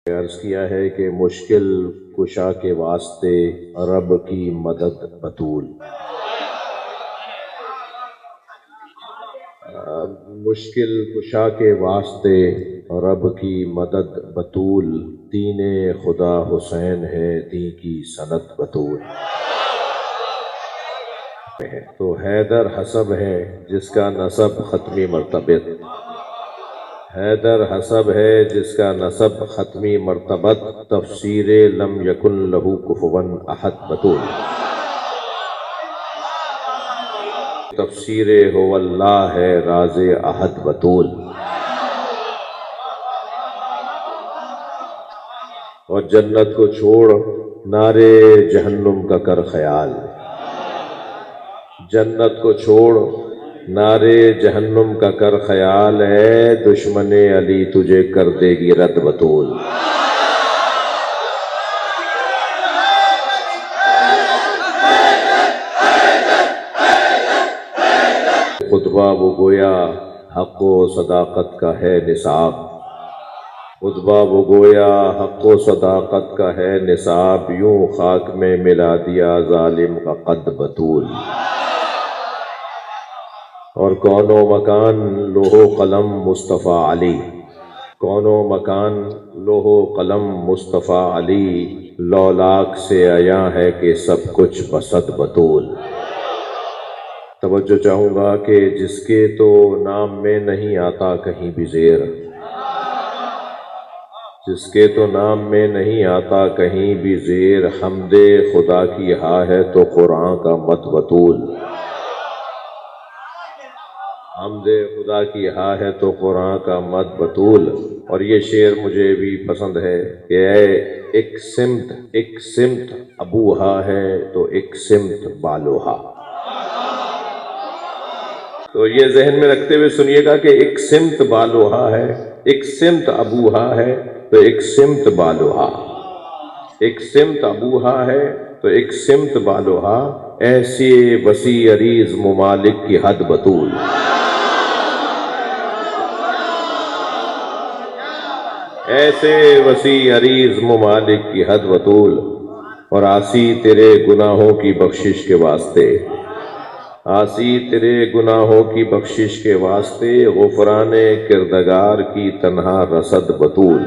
عرض کیا ہے کہ مشکل کشا کے واسطے رب کی مدد بطول، مشکل کشا کے واسطے رب کی مدد بطول، دین خدا حسین ہے دین کی سند بطول۔ تو حیدر حسب ہے جس کا نسب ختمی مرتبت، حیدر حسب ہے جس کا نسب ختمی مرتبت، تفسیر لم یکن لہو کفوا احد بطول، تفسیر ہو اللہ ہے راز احد بطول۔ اور جنت کو چھوڑ نارے جہنم کا کر خیال، جنت کو چھوڑ نارے جہنم کا کر خیال، ہے دشمن علی تجھے کر دے گی رد بطول۔ خطبہ وہ گویا حق و صداقت کا ہے نصاب، خطبہ وہ گویا حق و صداقت کا ہے نصاب، یوں خاک میں ملا دیا ظالم کا قد بطول۔ اور کون و مکان لوح و قلم مصطفیٰ علی، کون و مکان لوح و قلم مصطفیٰ علی، لولاک سے عیاں ہے کہ سب کچھ بصد بطول۔ توجہ چاہوں گا کہ جس کے تو نام میں نہیں آتا کہیں بھی زیر، جس کے تو نام میں نہیں آتا کہیں بھی زیر، حمد خدا کی ہا ہے تو قرآن کا مت بطول، حمد خدا کی ہا ہے تو قرآن کا مت بطول۔ اور یہ شعر مجھے بھی پسند ہے کہ اے ایک سمت ابوہا ہے تو ایک سمت بالوہا، تو یہ ذہن میں رکھتے ہوئے سنیے گا کہ ایک سمت بالوہا ہے، ایک سمت ابوہا ہے تو ایک سمت بالوہا، ایک سمت ابوہا ہے تو ایک سمت بالوہا، ایسے وسیع عریض ممالک کی حد بطول، ایسے وسیع عریض ممالک کی حد بطول۔ اور آسی تیرے گناہوں کی بخشش کے واسطے، آسی تیرے گناہوں کی بخشش کے واسطے، غفران کردگار کی تنہا رصد بطول۔